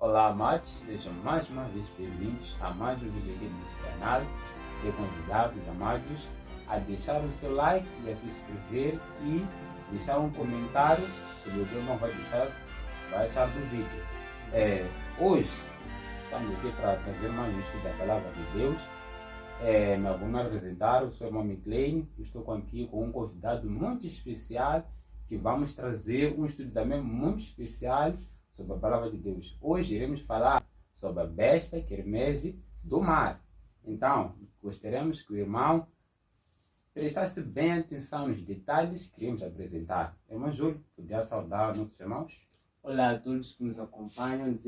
Olá, amados, sejam mais uma vez bem-vindos a mais um vídeo aqui nesse canal. Eu convidar os amados a deixar o seu like e a se inscrever e deixar um comentário sobre o que o irmão vai achar do vídeo. Hoje estamos aqui para trazer mais um estudo da Palavra de Deus. Me apresentar, eu sou o irmão McLean, estou aqui com um convidado muito especial que vamos trazer um estudo também muito especial sobre a Palavra de Deus. Hoje iremos falar sobre a besta que emerge do mar. Então, gostaríamos que o irmão prestasse bem atenção nos detalhes que iremos apresentar. Irmão Júlio, podia saudar nossos irmãos? Olá a todos que nos acompanham.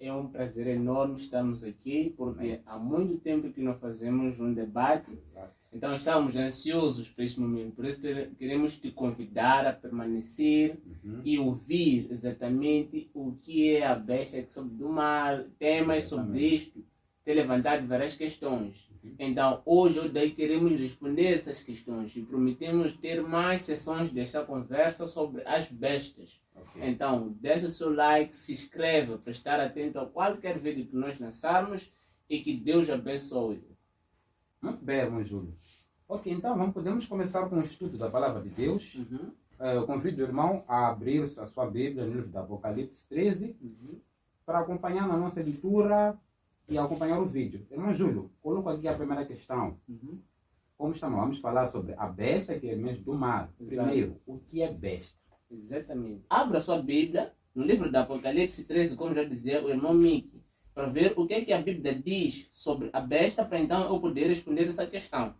É um prazer enorme estarmos aqui, porque há muito tempo que não fazemos um debate. Exato. Então estamos ansiosos por este momento. Por isso queremos te convidar a permanecer e ouvir exatamente o que é a besta que sobe do mar, temas sobre isto, ter levantado várias questões. Então hoje queremos responder essas questões e prometemos ter mais sessões desta conversa sobre as bestas. Okay. Então deixa o seu like, se inscreve para estar atento a qualquer vídeo que nós lançarmos e que Deus abençoe. Muito bem, irmão Júlio. Ok, então podemos começar com o estudo da Palavra de Deus. Eu convido o irmão a abrir a sua Bíblia no livro do Apocalipse 13 para acompanhar na nossa leitura e acompanhar o vídeo. Irmão Júlio, coloco aqui a primeira questão. Como estamos? Vamos falar sobre a besta que emerge do mar. Exato. Primeiro, o que é besta? Exatamente. Abra sua Bíblia no livro do Apocalipse 13, como já dizia o irmão Mickey, para ver o que é que a Bíblia diz sobre a besta, para então eu poder responder essa questão.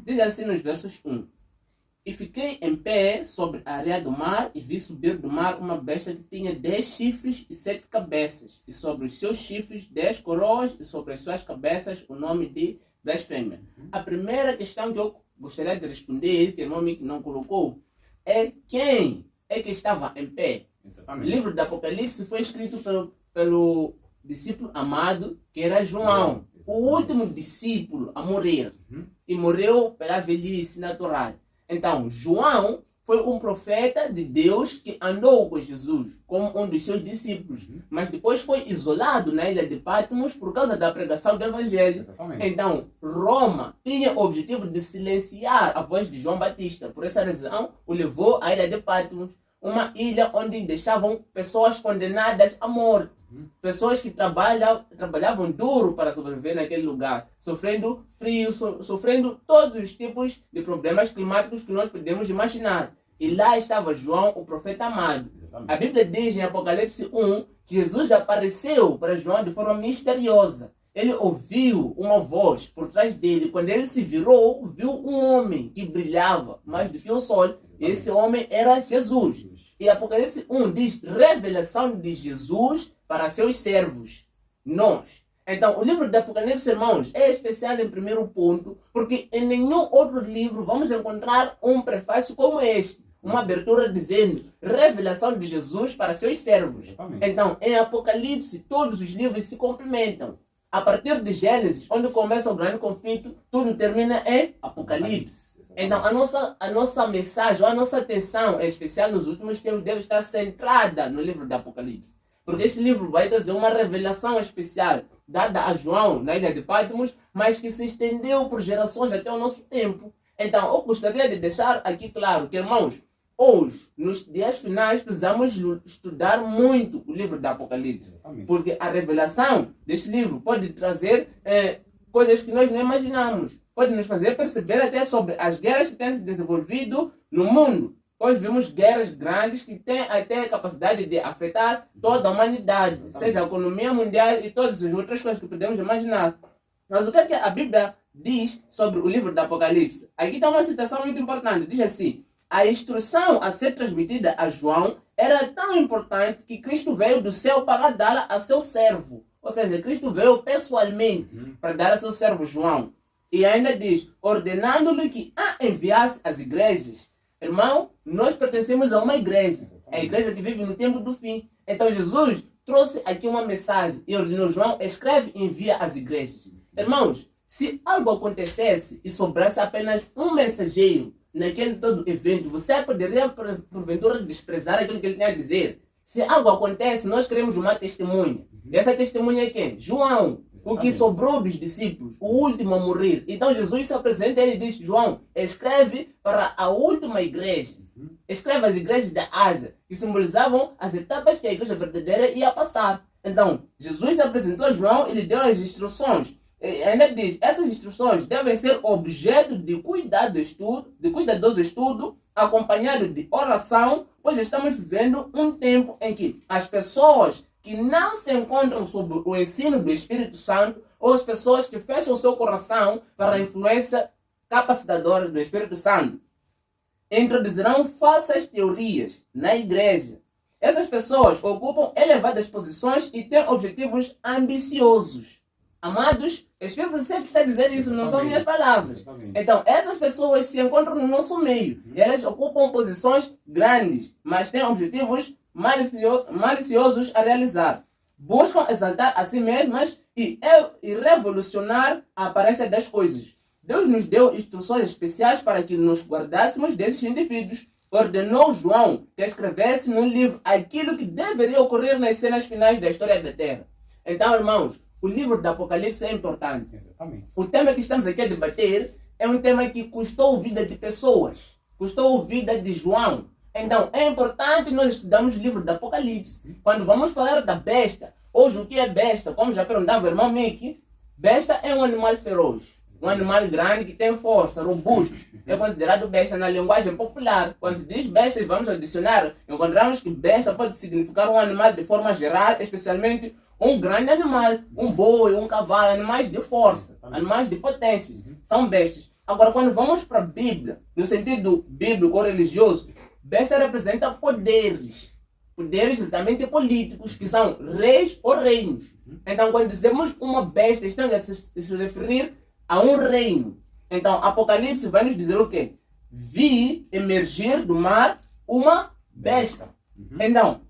Diz assim nos versos 1. E fiquei em pé sobre a areia do mar e vi subir do mar uma besta que tinha 10 chifres e 7 cabeças, e sobre os seus chifres 10 coroas, e sobre as suas cabeças o nome de blasfêmia. A primeira questão que eu gostaria de responder, que o irmão Mickey não colocou, é quem é que estava em pé. Exatamente. O livro do Apocalipse foi escrito pelo discípulo amado, que era João, o último discípulo a morrer, e morreu pela velhice natural. Então, João foi um profeta de Deus que andou com Jesus como um dos seus discípulos, mas depois foi isolado na ilha de Patmos por causa da pregação do Evangelho. Exatamente. Então, Roma tinha o objetivo de silenciar a voz de João Batista. Por essa razão, o levou à ilha de Patmos, uma ilha onde deixavam pessoas condenadas à morte. Pessoas que trabalhavam duro para sobreviver naquele lugar, sofrendo frio, sofrendo todos os tipos de problemas climáticos que nós podemos imaginar. E lá estava João, o profeta amado. A Bíblia diz em Apocalipse 1 que Jesus apareceu para João de forma misteriosa. Ele ouviu uma voz por trás dele. Quando ele se virou, viu um homem que brilhava mais do que o sol. E esse homem era Jesus. E Apocalipse 1 diz revelação de Jesus para seus servos, nós. Então, o livro do Apocalipse, irmãos, é especial em primeiro ponto, porque em nenhum outro livro vamos encontrar um prefácio como este, uma abertura dizendo revelação de Jesus para seus servos. Exatamente. Então, em Apocalipse, todos os livros se complementam. A partir de Gênesis, onde começa o grande conflito, tudo termina em Apocalipse. Então, a nossa mensagem, a nossa atenção, em especial nos últimos tempos, deve estar centrada no livro do Apocalipse. Porque esse livro vai trazer uma revelação especial, dada a João na ilha de Patmos, mas que se estendeu por gerações até o nosso tempo. Então, eu gostaria de deixar aqui claro que, irmãos, hoje, nos dias finais, precisamos estudar muito o livro do Apocalipse. Exatamente. Porque a revelação deste livro pode trazer coisas que nós não imaginamos. Pode nos fazer perceber até sobre as guerras que têm se desenvolvido no mundo. Hoje vemos guerras grandes que têm até a capacidade de afetar toda a humanidade, seja a economia mundial e todas as outras coisas que podemos imaginar. Mas o que é que a Bíblia diz sobre o livro do Apocalipse? Aqui está uma citação muito importante. Diz assim: a instrução a ser transmitida a João era tão importante que Cristo veio do céu para dá-la a seu servo. Ou seja, Cristo veio pessoalmente para dar a seu servo João. E ainda diz, ordenando-lhe que a enviasse às igrejas. Irmão, nós pertencemos a uma igreja. É a igreja que vive no tempo do fim. Então Jesus trouxe aqui uma mensagem e ordenou João, escreve e envia às igrejas. Irmãos, se algo acontecesse e sobrasse apenas um mensageiro naquele todo evento, você poderia porventura desprezar aquilo que ele tinha a dizer? Se algo acontece, nós queremos uma testemunha. E essa testemunha é quem? João. O que sobrou dos discípulos, o último a morrer. Então Jesus se apresenta e ele diz: João, escreve para a última igreja. Escreve as igrejas da Ásia, que simbolizavam as etapas que a igreja verdadeira ia passar. Então, Jesus se apresentou a João e lhe deu as instruções. E ainda diz: essas instruções devem ser objeto de cuidadoso estudo, acompanhado de oração, pois estamos vivendo um tempo em que as pessoas que não se encontram sob o ensino do Espírito Santo, ou as pessoas que fecham o seu coração para a influência capacitadora do Espírito Santo, introduzirão falsas teorias na igreja. Essas pessoas ocupam elevadas posições e têm objetivos ambiciosos. Amados, o Espírito Santo está a dizer isso, não são minhas palavras. Então, essas pessoas se encontram no nosso meio. E elas ocupam posições grandes, mas têm objetivos maliciosos a realizar. Buscam exaltar a si mesmas e revolucionar a aparência das coisas. Deus nos deu instruções especiais para que nos guardássemos desses indivíduos. Ordenou João que escrevesse no livro aquilo que deveria ocorrer nas cenas finais da história da Terra. Então, irmãos, o livro do Apocalipse é importante. Exatamente. O tema que estamos aqui a debater é um tema que custou a vida de pessoas. Custou a vida de João. Então, é importante nós estudarmos o livro do Apocalipse. Quando vamos falar da besta, hoje o que é besta? Como já perguntava o irmão Mickey, besta é um animal feroz. Um animal grande que tem força, robusto. É considerado besta na linguagem popular. Quando se diz besta e vamos ao dicionário, encontramos que besta pode significar um animal de forma geral, especialmente um grande animal, um boi, um cavalo, animais de força, animais de potência. São bestas. Agora, quando vamos para a Bíblia, no sentido bíblico ou religioso, besta representa poderes. Poderes exatamente políticos, que são reis ou reinos. Então, quando dizemos uma besta, estamos a se referir a um reino. Então, Apocalipse vai nos dizer o quê? Vi emergir do mar uma besta. Então,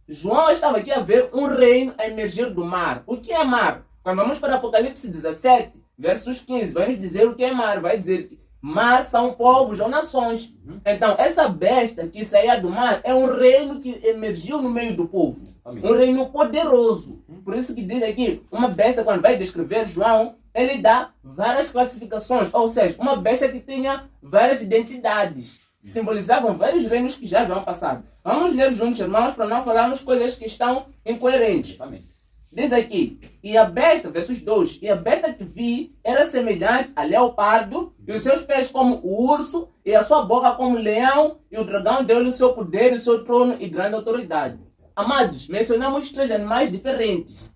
João estava aqui a ver um reino a emergir do mar. O que é mar? Quando vamos para Apocalipse 17, versos 15, vai nos dizer o que é mar. Vai dizer que mar são povos ou nações. Então, essa besta que saía do mar é um reino que emergiu no meio do povo. Um reino poderoso. Por isso que diz aqui, uma besta, quando vai descrever João, ele dá várias classificações. Ou seja, uma besta que tinha várias identidades. Que simbolizavam vários reinos que já haviam passado. Vamos ler juntos, irmãos, para não falarmos coisas que estão incoerentes. Diz aqui, e a besta, versos 2, e a besta que vi era semelhante a leopardo, e os seus pés como o urso, e a sua boca como o leão, e o dragão deu-lhe o seu poder, o seu trono e grande autoridade. Amados, mencionamos 3 animais diferentes.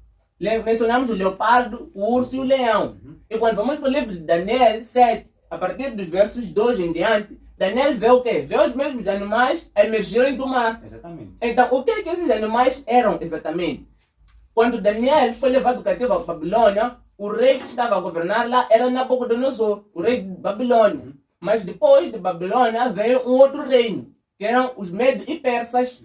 Mencionamos o leopardo, o urso e o leão. E quando vamos para o livro de Daniel 7, a partir dos versos 2 em diante, Daniel vê o quê? Vê os mesmos animais a emergirem do mar. Exatamente. Então, o que é que esses animais eram exatamente? Quando Daniel foi levado cativo à Babilônia, o rei que estava a governar lá era Nabucodonosor, o rei de Babilônia. Mas depois de Babilônia veio um outro reino, que eram os Medos e Persas.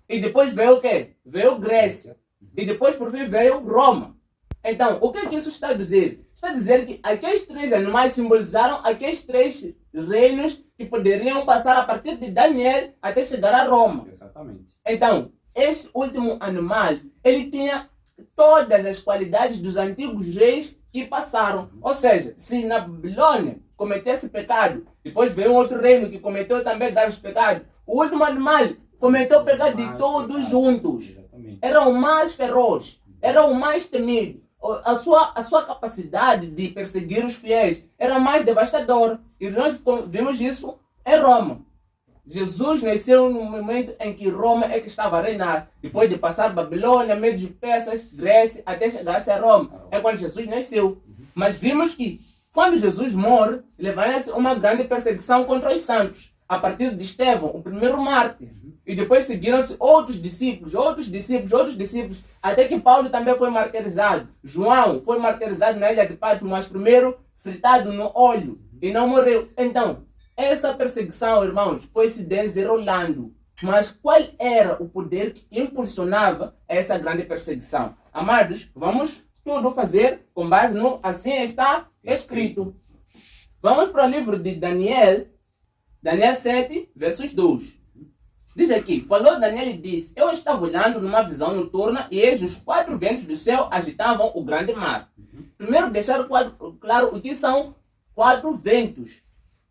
E depois veio o quê? Veio Grécia. E depois, por fim, veio Roma. Então, o que é que isso está a dizer? Está a dizer que aqueles 3 animais simbolizaram aqueles 3 reinos que poderiam passar a partir de Daniel até chegar a Roma. Exatamente. Então, esse último animal, ele tinha todas as qualidades dos antigos reis que passaram. Ou seja, se na Babilônia cometesse pecado, depois veio um outro reino que cometeu também graves pecados, o último animal cometeu o pecado de todos juntos. Era o mais feroz, era o mais temido. A sua capacidade de perseguir os fiéis era mais devastadora. E nós vimos isso em Roma. Jesus nasceu no momento em que Roma é que estava a reinar. Depois de passar Babilônia, Medos e Persas, Grécia, até chegar-se a Roma. É quando Jesus nasceu. Mas vimos que quando Jesus morre, levanta-se uma grande perseguição contra os santos. A partir de Estevão, o primeiro mártir. E depois seguiram-se outros discípulos, até que Paulo também foi martirizado. João foi martirizado na ilha de Patmos, mas primeiro fritado no óleo e não morreu. Então, essa perseguição, irmãos, foi se desenrolando. Mas qual era o poder que impulsionava essa grande perseguição? Amados, vamos tudo fazer com base no assim está escrito. Vamos para o livro de Daniel, Daniel 7, versos 2. Diz aqui, falou Daniel e disse, eu estava olhando numa visão noturna e eis os 4 ventos do céu agitavam o grande mar. Primeiro deixar claro o que são 4 ventos.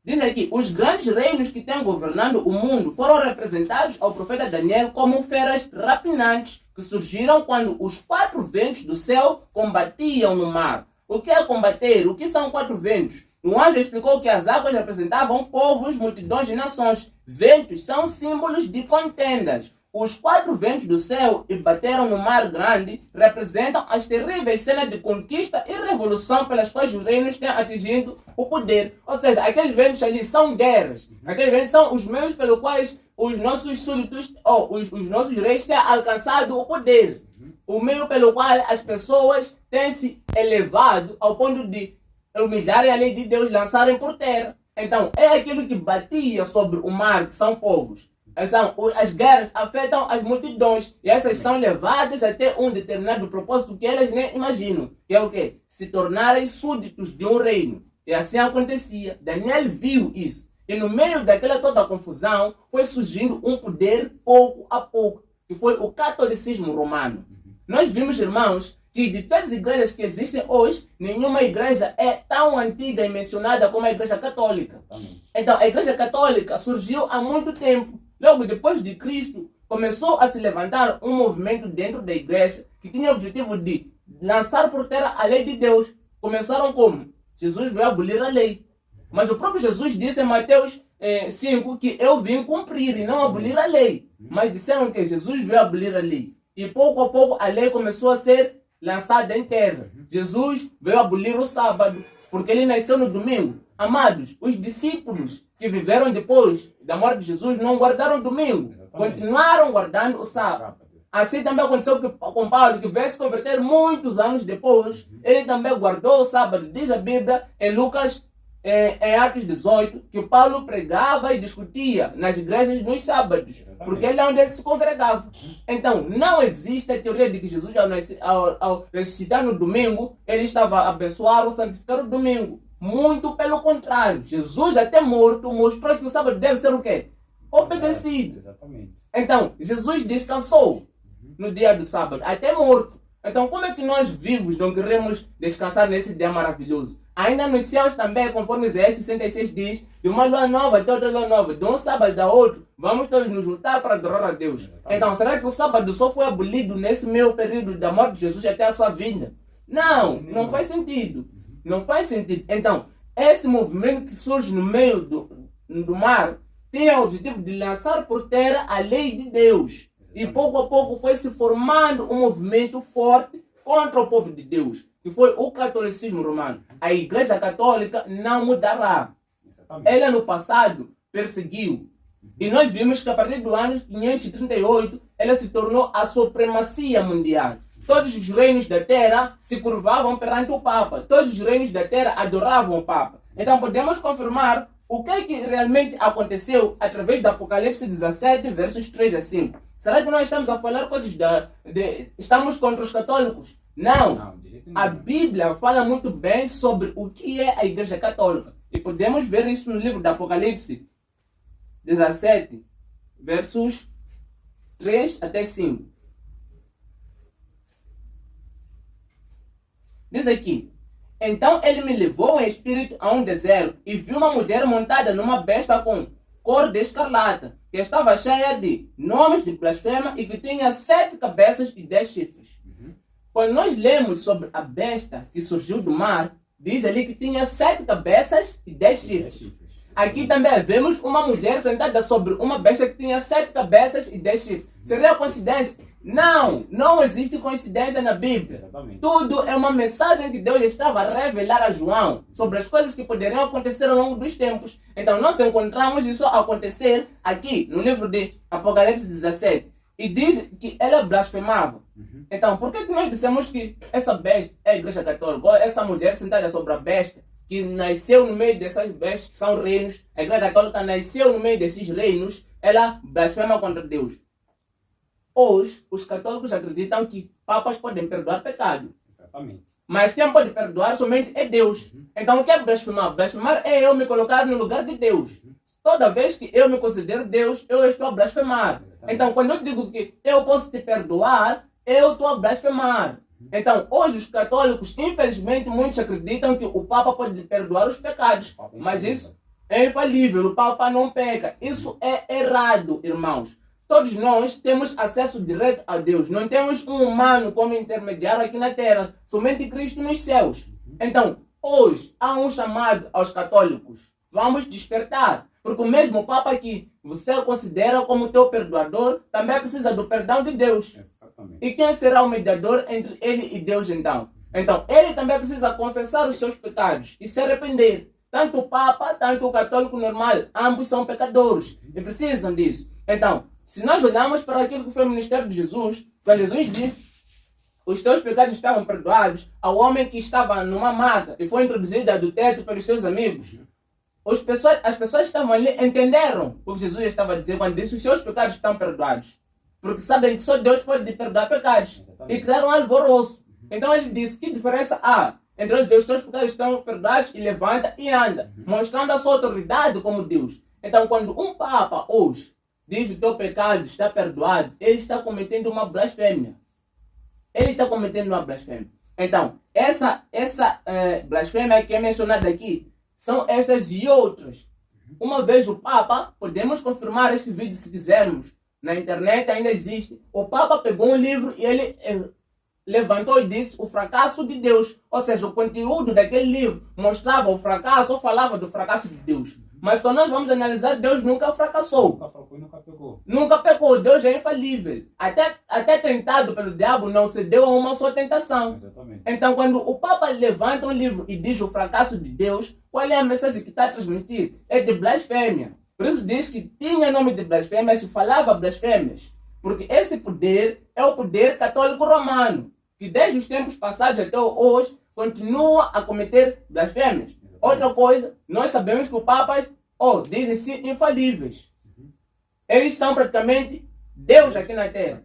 Diz aqui, os grandes reinos que têm governado o mundo foram representados ao profeta Daniel como feras rapinantes que surgiram quando os 4 ventos do céu combatiam no mar. O que é combater? O que são 4 ventos? O anjo explicou que as águas representavam povos, multidões e nações. Ventos são símbolos de contendas. Os 4 ventos do céu e bateram no mar grande representam as terríveis cenas de conquista e revolução pelas quais os reinos têm atingido o poder. Ou seja, aqueles ventos ali são guerras. Aqueles ventos são os meios pelos quais os nossos súditos, os nossos reis têm alcançado o poder. O meio pelo qual as pessoas têm se elevado ao ponto de humilharem a lei de Deus, lançarem por terra. Então, é aquilo que batia sobre o mar, que são povos. As guerras afetam as multidões e essas são levadas até um determinado propósito que elas nem imaginam. Que é o quê? Se tornarem súditos de um reino. E assim acontecia. Daniel viu isso. E no meio daquela toda confusão, foi surgindo um poder pouco a pouco, que foi o catolicismo romano. Nós vimos, irmãos, que de todas as igrejas que existem hoje, nenhuma igreja é tão antiga e mencionada como a igreja católica. Então, a igreja católica surgiu há muito tempo. Logo depois de Cristo, começou a se levantar um movimento dentro da igreja que tinha o objetivo de lançar por terra a lei de Deus. Começaram como? Jesus veio abolir a lei. Mas o próprio Jesus disse em Mateus 5 que eu vim cumprir e não abolir a lei. Mas disseram que Jesus veio abolir a lei. E pouco a pouco a lei começou a ser lançada em terra. Jesus veio abolir o sábado, porque ele nasceu no domingo. Amados, os discípulos que viveram depois da morte de Jesus não guardaram o domingo. Continuaram guardando o sábado. Assim também aconteceu com Paulo, que veio se converter muitos anos depois. Ele também guardou o sábado. Diz a Bíblia em Lucas, em Atos 18, que o Paulo pregava e discutia nas igrejas nos sábados, porque ele é onde ele se congregava. Então, não existe a teoria de que Jesus, ao ressuscitar no domingo, ele estava a abençoar ou santificar o domingo. Muito pelo contrário. Jesus, até morto, mostrou que o sábado deve ser o quê? Obedecido. Então, Jesus descansou no dia do sábado, até morto. Então, como é que nós vivos não queremos descansar nesse dia maravilhoso? Ainda nos céus também, conforme Isaías 66 diz, de uma lua nova até outra lua nova, de um sábado a outro, vamos todos nos juntar para adorar a Deus. Então, será que o sábado só foi abolido nesse meio período da morte de Jesus até a sua vinda? Não, não faz sentido. Não faz sentido. Então, esse movimento que surge no meio do mar tinha o objetivo de lançar por terra a lei de Deus. E pouco a pouco foi se formando um movimento forte contra o povo de Deus, que foi o catolicismo romano. A igreja católica não mudará. Ela no passado perseguiu. E nós vimos que a partir do ano 538 ela se tornou a supremacia mundial. Todos os reinos da terra se curvavam perante o Papa. Todos os reinos da terra adoravam o Papa. Então podemos confirmar o que realmente aconteceu através do Apocalipse 17, versos 3 a 5. Será que nós estamos a falar coisas estamos contra os católicos? Não. A Bíblia fala muito bem sobre o que é a Igreja Católica. E podemos ver isso no livro do Apocalipse 17, versos 3 até 5. Diz aqui: então ele me levou em espírito a um deserto e vi uma mulher montada numa besta com cor de escarlata, que estava cheia de nomes de blasfema e que tinha 7 cabeças e 10 chifres. Quando nós lemos sobre a besta que surgiu do mar, diz ali que tinha 7 cabeças e 10 chifres. Aqui também vemos uma mulher sentada sobre uma besta que tinha 7 cabeças e 10 chifres. Seria coincidência? Não, não existe coincidência na Bíblia. Exatamente. Tudo é uma mensagem que Deus estava a revelar a João sobre as coisas que poderiam acontecer ao longo dos tempos. Então nós encontramos isso acontecer aqui no livro de Apocalipse 17. E diz que ela blasfemava. Então, por que nós dissemos que essa besta é a Igreja Católica? Ou essa mulher sentada sobre a besta, que nasceu no meio dessas bestas, que são reinos, a Igreja Católica nasceu no meio desses reinos, ela blasfema contra Deus. Hoje, os católicos acreditam que papas podem perdoar pecado. Exatamente. Mas quem pode perdoar somente é Deus. Então, o que é blasfemar? Blasfemar é eu me colocar no lugar de Deus. toda vez que eu me considero Deus, eu estou a blasfemar. Exatamente. Então, quando eu digo que eu posso te perdoar, eu estou a blasfemar. Então, hoje os católicos, infelizmente, muitos acreditam que o Papa pode perdoar os pecados. Mas isso é infalível, o Papa não peca. Isso é errado, irmãos. Todos nós temos acesso direto a Deus. Não temos um humano como intermediário aqui na terra. Somente Cristo nos céus. Então, hoje, há um chamado aos católicos. Vamos despertar. Porque o mesmo Papa que você considera como teu perdoador, também precisa do perdão de Deus. Exatamente. E quem será o mediador entre ele e Deus então? Então, ele também precisa confessar os seus pecados e se arrepender. Tanto o Papa, tanto o católico normal, ambos são pecadores e precisam disso. Então, se nós olharmos para aquilo que foi o ministério de Jesus, quando Jesus disse, os teus pecados estavam perdoados ao homem que estava numa maca e foi introduzido do teto pelos seus amigos. As pessoas que estavam ali entenderam o que Jesus estava a dizer quando disse os seus pecados estão perdoados. Porque sabem que só Deus pode perdoar pecados. E criaram um alvoroço. Então ele disse, que diferença há entre eles dizer os teus pecados estão perdoados e levanta e anda, mostrando a sua autoridade como Deus. Então quando um Papa hoje diz o teu pecado está perdoado, ele está cometendo uma blasfêmia. Ele está cometendo uma blasfêmia. Então, essa blasfêmia que é mencionada aqui, são estas e outras. Uma vez o Papa, podemos confirmar este vídeo se quisermos, na internet ainda existe. O Papa pegou um livro e ele levantou e disse o fracasso de Deus. Ou seja, o conteúdo daquele livro mostrava o fracasso ou falava do fracasso de Deus. Mas quando nós vamos analisar, Deus nunca fracassou. Nunca fracou e nunca pecou. Nunca pecou. Deus é infalível. Até tentado pelo diabo, não cedeu a uma só tentação. Exatamente. Então, quando o Papa levanta um livro e diz o fracasso de Deus, qual é a mensagem que está a transmitir? É de blasfêmia. Por isso diz que tinha nome de blasfêmias e falava blasfêmias. Porque esse poder é o poder católico romano, que desde os tempos passados até hoje continua a cometer blasfêmias. Outra coisa, nós sabemos que os papas dizem-se infalíveis. Eles são praticamente Deus aqui na terra.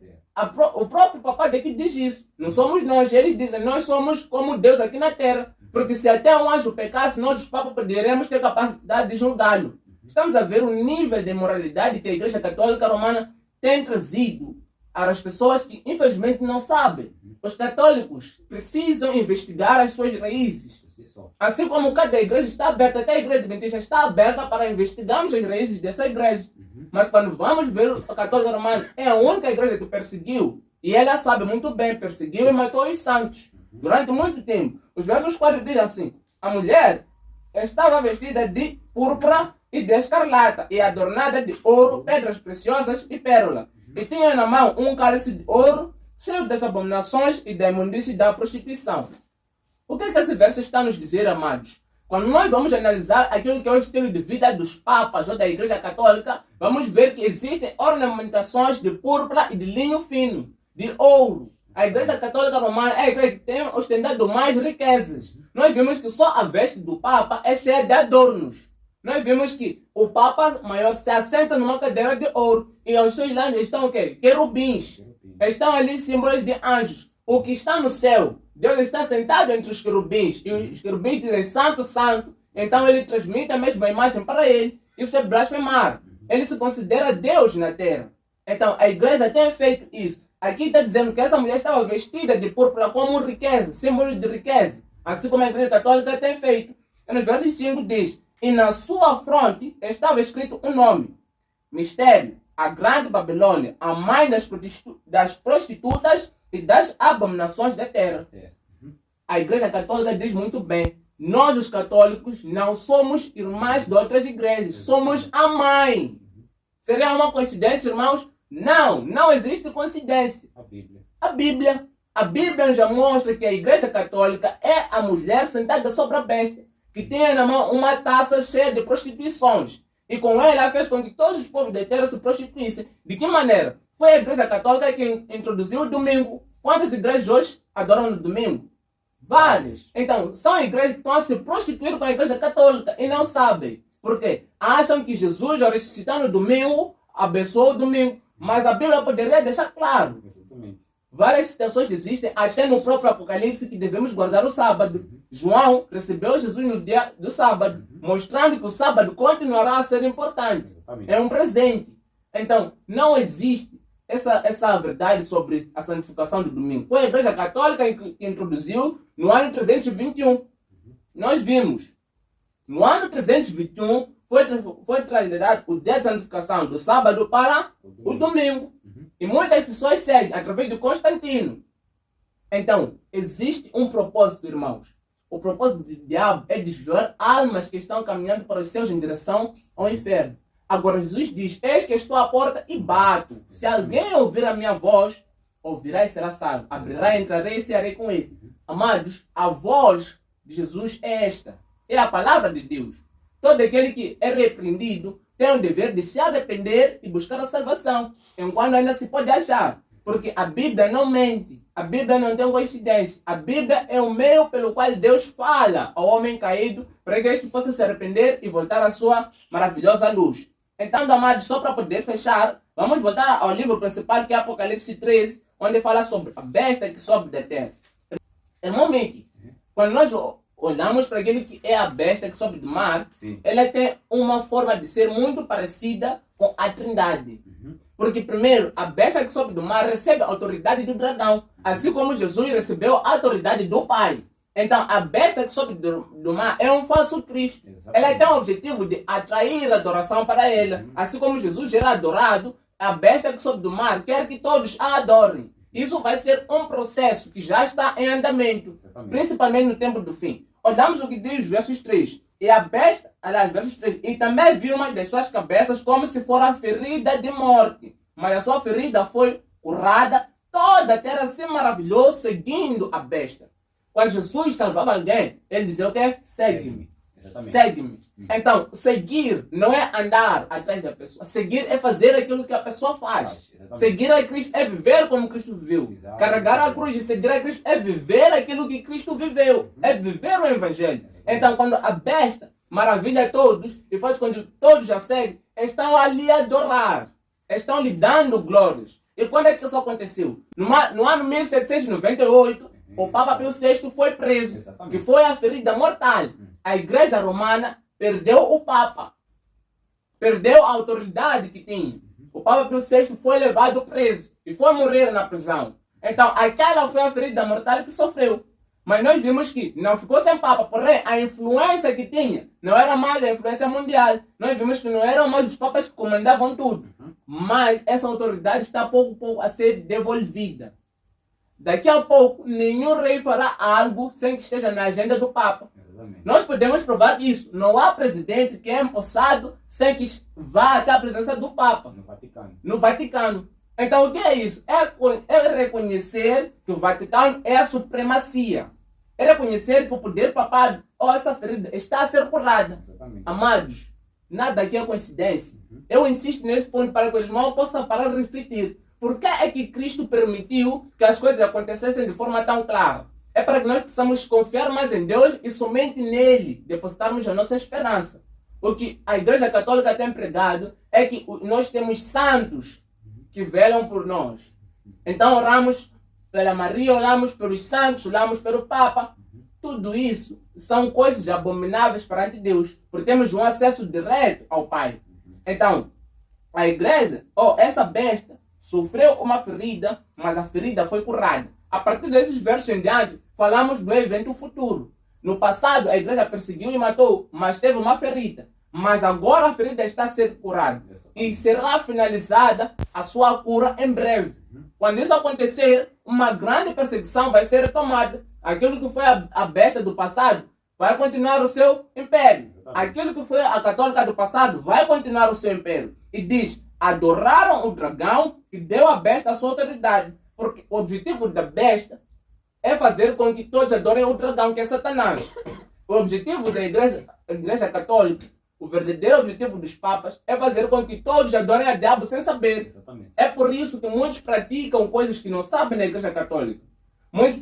O próprio Papa daqui diz isso. Não somos nós. Eles dizem, nós somos como Deus aqui na terra. Porque se até um anjo pecasse, nós os papas poderemos ter capacidade de julgá-lo. Estamos a ver o nível de moralidade que a Igreja Católica Romana tem trazido às pessoas que infelizmente não sabem. Os católicos precisam investigar as suas raízes. Assim como cada igreja está aberta, até a igreja adventista está aberta para investigarmos as raízes dessa igreja. Mas quando vamos ver a católica romana, é a única igreja que perseguiu, e ela sabe muito bem, perseguiu e matou os santos durante muito tempo. Os versos 4 dizem assim, a mulher estava vestida de púrpura e de escarlata, e adornada de ouro, pedras preciosas e pérola. E tinha na mão um cálice de ouro, cheio das abominações e da imundície da prostituição. O que esse verso está a nos dizer, amados? Quando nós vamos analisar aquilo que é o estilo de vida dos papas ou da Igreja Católica, vamos ver que existem ornamentações de púrpura e de linho fino, de ouro. A Igreja Católica Romana é a igreja que tem ostentado mais riquezas. Nós vimos que só a veste do Papa é cheia de adornos. Nós vimos que o Papa maior se assenta numa cadeira de ouro e aos seus lados estão o quê? Querubins. Estão ali símbolos de anjos. O que está no céu, Deus está sentado entre os querubins. E os querubins dizem santo, santo. Então ele transmite a mesma imagem para ele. Isso é blasfemar. Ele se considera Deus na terra. Então a igreja tem feito isso. Aqui está dizendo que essa mulher estava vestida de púrpura como riqueza, símbolo de riqueza. Assim como a igreja católica tem feito. E nos versos 5 diz, e na sua fronte estava escrito um nome. Mistério, a grande Babilônia, a mãe das prostitutas e das abominações da terra. A Igreja Católica diz muito bem, nós os católicos não somos irmãs de outras igrejas, somos a mãe. Seria uma coincidência, irmãos? Não existe coincidência. A Bíblia já mostra que a Igreja Católica é a mulher sentada sobre a besta, que tem na mão uma taça cheia de prostituições. E com ela fez com que todos os povos da terra se prostituíssem. De que maneira? Foi a Igreja Católica que introduziu o domingo. Quantas igrejas hoje adoram no domingo? Várias. Então, são igrejas que estão a se prostituir com a Igreja Católica e não sabem. Por quê? Acham que Jesus, ao ressuscitar no domingo, abençoou o domingo. Mas a Bíblia poderia deixar claro. Exatamente. Várias citações existem, até no próprio Apocalipse, que devemos guardar o sábado. João recebeu Jesus no dia do sábado, mostrando que o sábado continuará a ser importante. É um presente. Então, não existe essa verdade sobre a santificação do domingo. Foi a Igreja Católica que introduziu no ano 321. Nós vimos. No ano 321, foi trasladado o dia de santificação do sábado para o domingo. E muitas pessoas seguem através de Constantino. Então, existe um propósito, irmãos. O propósito do diabo é desviar almas que estão caminhando para os céus em direção ao inferno. Agora, Jesus diz: eis que estou à porta e bato. Se alguém ouvir a minha voz, ouvirá e será salvo. Abrirá, entrarei e cearei com ele. Amados, a voz de Jesus é esta. É a palavra de Deus. Todo aquele que é repreendido tem o dever de se arrepender e buscar a salvação, enquanto ainda se pode achar. Porque a Bíblia não mente. A Bíblia não tem coincidência. A Bíblia é o meio pelo qual Deus fala ao homem caído para que este possa se arrepender e voltar à sua maravilhosa luz. Então, amados, só para poder fechar, vamos voltar ao livro principal, que é Apocalipse 13, onde fala sobre a besta que sobe da terra. Irmão Mickey, quando nós olhamos para aquele que é a besta que sobe do mar, ela tem uma forma de ser muito parecida com a Trindade. Porque primeiro, a besta que sobe do mar recebe a autoridade do dragão, assim como Jesus recebeu a autoridade do Pai. Então, a besta que sobe do mar é um falso Cristo. Ela tem o objetivo de atrair adoração para ela. Assim como Jesus era adorado, a besta que sobe do mar quer que todos a adorem. Isso vai ser um processo que já está em andamento, principalmente no tempo do fim. Olhamos o que diz versos 3. E a besta, aliás, versos 3. E também viu uma das suas cabeças como se fora ferida de morte. Mas a sua ferida foi curada. Toda a terra se maravilhou seguindo a besta. Quando Jesus salvava alguém, ele dizia o quê? Segue-me. Segue-me. Então, seguir não é andar atrás da pessoa. Seguir é fazer aquilo que a pessoa faz. Seguir a Cristo é viver como Cristo viveu. Carregar a cruz e seguir a Cristo é viver aquilo que Cristo viveu. É viver o Evangelho. Então, quando a besta maravilha todos e faz com que todos já seguem, estão ali a adorar. Estão lhe dando glórias. E quando é que isso aconteceu? No ano 1798, o Papa Pio VI foi preso, que foi a ferida mortal. A Igreja Romana perdeu o Papa, perdeu a autoridade que tinha. O Papa Pio VI foi levado preso e foi morrer na prisão. Então, aquela foi a ferida mortal que sofreu. Mas nós vimos que não ficou sem Papa, porém a influência que tinha não era mais a influência mundial. Nós vimos que não eram mais os papas que comandavam tudo. Mas essa autoridade está pouco a pouco a ser devolvida. Daqui a pouco, nenhum rei fará algo sem que esteja na agenda do Papa. Nós podemos provar isso. Não há presidente que é empossado sem que vá até a presença do Papa. No Vaticano. Então, o que é isso? É reconhecer que o Vaticano é a supremacia. É reconhecer que o poder papal, essa ferida, está a ser curada. Amados, nada aqui é coincidência. Eu insisto nesse ponto para que os irmãos possam parar de refletir. Por que é que Cristo permitiu que as coisas acontecessem de forma tão clara? É para que nós possamos confiar mais em Deus e somente nele depositarmos a nossa esperança. O que a Igreja Católica tem pregado é que nós temos santos que velam por nós. Então oramos pela Maria, oramos pelos santos, oramos pelo Papa. Tudo isso são coisas abomináveis perante Deus, porque temos um acesso direto ao Pai. Então, a Igreja, essa besta, sofreu uma ferida, mas a ferida foi curada. A partir desses versos em diante, falamos do evento futuro. No passado, a igreja perseguiu e matou, mas teve uma ferida. Mas agora a ferida está a ser curada. E será finalizada a sua cura em breve. Quando isso acontecer, uma grande perseguição vai ser retomada. Aquilo que foi a besta do passado vai continuar o seu império. Aquilo que foi a católica do passado vai continuar o seu império. E diz: adoraram o dragão que deu à besta a sua autoridade. Porque o objetivo da besta é fazer com que todos adorem o dragão, que é Satanás. O objetivo da igreja católica, o verdadeiro objetivo dos papas, é fazer com que todos adorem a diabo sem saber. É por isso que muitos praticam coisas que não sabem na igreja católica. Muitos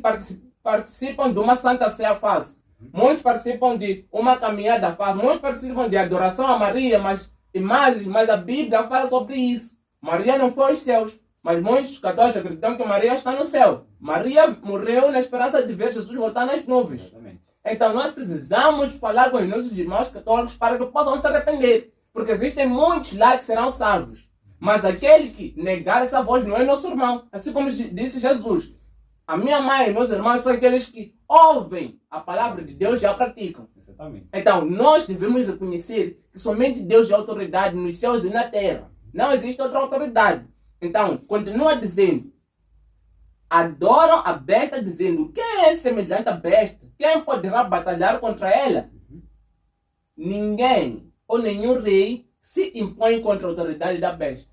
participam de uma santa ceia falsa. Muitos participam de uma caminhada falsa. Muitos participam de adoração a Maria, mas imagens, mas a Bíblia fala sobre isso. Maria não foi aos céus, Mas muitos católicos acreditam que Maria está no céu. Maria morreu na esperança de ver Jesus voltar nas nuvens. Exatamente. Então nós precisamos falar com os nossos irmãos católicos para que possam se arrepender. Porque existem muitos lá que serão salvos. Mas aquele que negar essa voz não é nosso irmão. Assim como disse Jesus. A minha mãe e meus irmãos são aqueles que ouvem a palavra de Deus e a praticam. Exatamente. Então nós devemos reconhecer que somente Deus é autoridade nos céus e na terra. Não existe outra autoridade. Então, continua dizendo. Adoram a besta dizendo, quem é semelhante à besta? Quem poderá batalhar contra ela? Ninguém ou nenhum rei se impõe contra a autoridade da besta.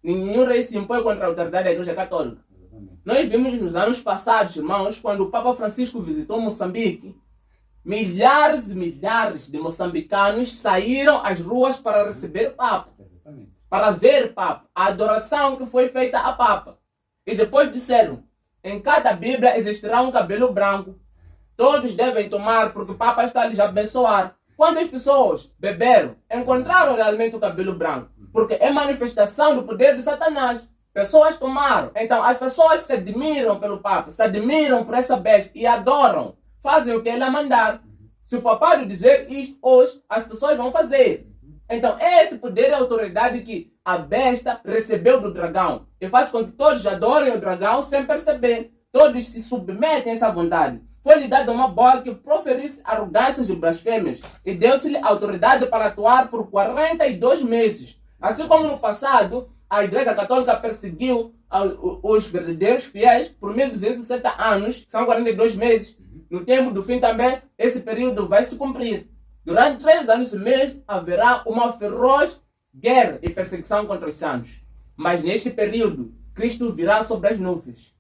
Nenhum rei se impõe contra a autoridade da Igreja Católica. Exatamente. Nós vimos nos anos passados, irmãos, quando o Papa Francisco visitou Moçambique, milhares e milhares de moçambicanos saíram às ruas para receber o Papa, Exatamente. para ver o Papa, a adoração que foi feita a Papa. E depois disseram, em cada Bíblia existirá um cabelo branco. Todos devem tomar, porque o Papa está a lhes abençoar. Quando as pessoas beberam, encontraram realmente o cabelo branco. Porque é manifestação do poder de Satanás. Pessoas tomaram. Então as pessoas se admiram pelo Papa, se admiram por essa besta e adoram. Fazem o que ela mandar. Se o papado dizer isto hoje, as pessoas vão fazer. Então esse poder e autoridade que a besta recebeu do dragão. E faz com que todos adorem o dragão sem perceber. Todos se submetem a essa vontade. Foi-lhe dada uma bola que proferisse arrogâncias e blasfêmias. E deu-se-lhe autoridade para atuar por 42 meses. Assim como no passado, a Igreja Católica perseguiu os verdadeiros fiéis por 1260 anos, que são 42 meses. No tempo do fim também, esse período vai se cumprir. Durante 3 anos e meio, haverá uma feroz guerra e perseguição contra os santos. Mas neste período, Cristo virá sobre as nuvens.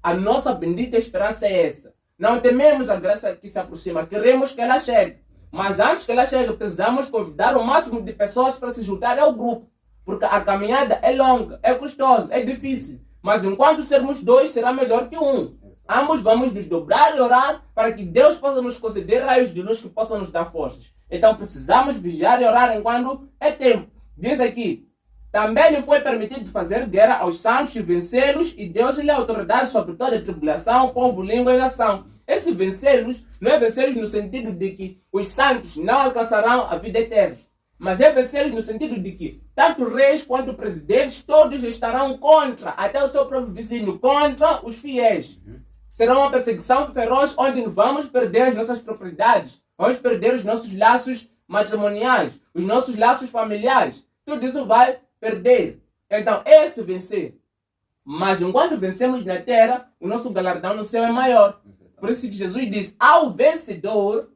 A nossa bendita esperança é essa. Não tememos a graça que se aproxima, queremos que ela chegue. Mas antes que ela chegue, precisamos convidar o máximo de pessoas para se juntar ao grupo. Porque a caminhada é longa, é custosa, é difícil. Mas enquanto sermos 2, será melhor que 1. Ambos vamos nos dobrar e orar para que Deus possa nos conceder raios de luz que possam nos dar forças. Então precisamos vigiar e orar enquanto é tempo. Diz aqui, também lhe foi permitido fazer guerra aos santos e vencê-los, e deu-lhe autoridade sobre toda a tribulação, povo, língua e nação. Esse vencê-los não é vencê-los no sentido de que os santos não alcançarão a vida eterna. Mas é vencê-los no sentido de que tanto reis quanto presidentes, todos estarão contra, até o seu próprio vizinho, contra os fiéis. Será uma perseguição feroz onde vamos perder as nossas propriedades, vamos perder os nossos laços matrimoniais, os nossos laços familiares. Tudo isso vai perder. Então, esse vencer. Mas enquanto vencemos na terra, o nosso galardão no céu é maior. Por isso que Jesus diz, ao vencedor,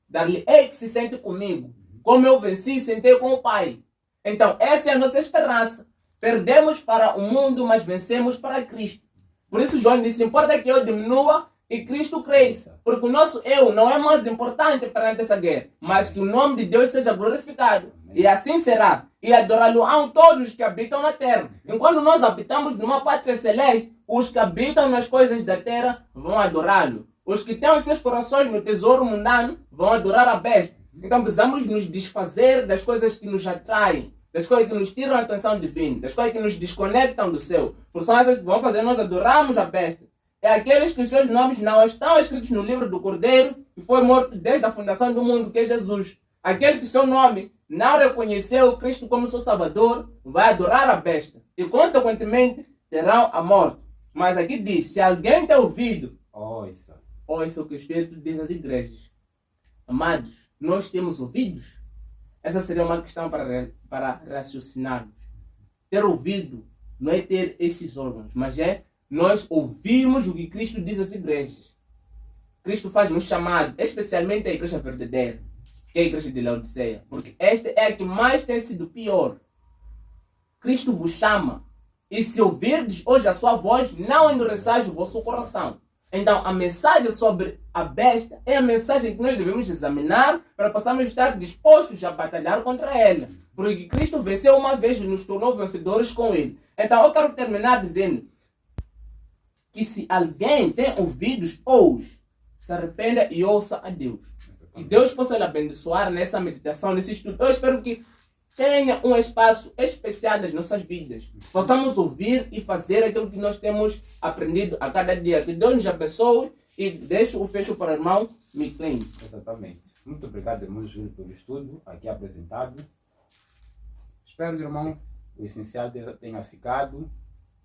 dar-lhe-ei que se sente comigo. Como eu venci e sentei com o Pai. Então, essa é a nossa esperança. Perdemos para o mundo, mas vencemos para Cristo. Por isso João disse, importa que eu diminua e Cristo cresça. Porque o nosso eu não é mais importante perante essa guerra, mas que o nome de Deus seja glorificado. E assim será. E adorá-lo-ão todos os que habitam na terra. Enquanto nós habitamos numa pátria celeste, os que habitam nas coisas da terra vão adorá-lo. Os que têm os seus corações no tesouro mundano vão adorar a besta. Então precisamos nos desfazer das coisas que nos atraem, das coisas que nos tiram a atenção divina, das coisas que nos desconectam do céu. Porque são essas que vão fazer nós adorarmos a besta. É aqueles que os seus nomes não estão escritos no livro do Cordeiro, que foi morto desde a fundação do mundo, que é Jesus. Aquele que seu nome não reconheceu Cristo como seu Salvador, vai adorar a besta. E consequentemente terão a morte. Mas aqui diz, se alguém tem ouvido, ouça o que o Espírito diz às igrejas. Amados, nós temos ouvidos? Essa seria uma questão para raciocinarmos. Ter ouvido não é ter esses órgãos, mas é nós ouvimos o que Cristo diz às igrejas. Cristo faz um chamado, especialmente à igreja verdadeira, que é a igreja de Laodiceia, porque esta é a que mais tem sido pior. Cristo vos chama, e se ouvirdes hoje a sua voz, não endureçais o vosso coração. Então, a mensagem sobre a besta é a mensagem que nós devemos examinar para possamos estar dispostos a batalhar contra ela. Porque Cristo venceu uma vez e nos tornou vencedores com ele. Então, eu quero terminar dizendo que se alguém tem ouvidos hoje, se arrependa e ouça a Deus. Que Deus possa lhe abençoar nessa meditação, nesse estudo. Eu espero que tenha um espaço especial nas nossas vidas. Possamos ouvir e fazer aquilo que nós temos aprendido a cada dia. Que Deus nos abençoe e deixo o fecho para o irmão Miclin. Exatamente. Muito obrigado, irmão Júlio, pelo estudo aqui apresentado. Espero, irmão, o essencial tenha ficado.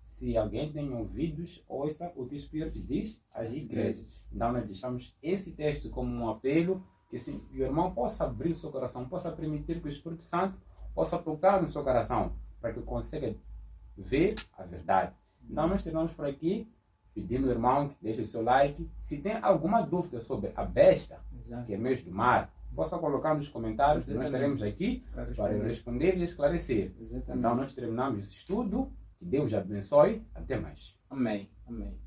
Se alguém tem ouvidos, ouça o que o Espírito diz às igrejas. Então, nós deixamos esse texto como um apelo que o irmão possa abrir o seu coração, possa permitir que o Espírito Santo possa tocar no seu coração, para que consiga ver a verdade. Então, nós terminamos por aqui, pedindo ao irmão que deixe o seu like. Se tem alguma dúvida sobre a besta, que é mesmo do mar, possa colocar nos comentários. Nós estaremos aqui para responder e esclarecer. Então, nós terminamos esse estudo. Que Deus abençoe. Até mais. Amém. Amém.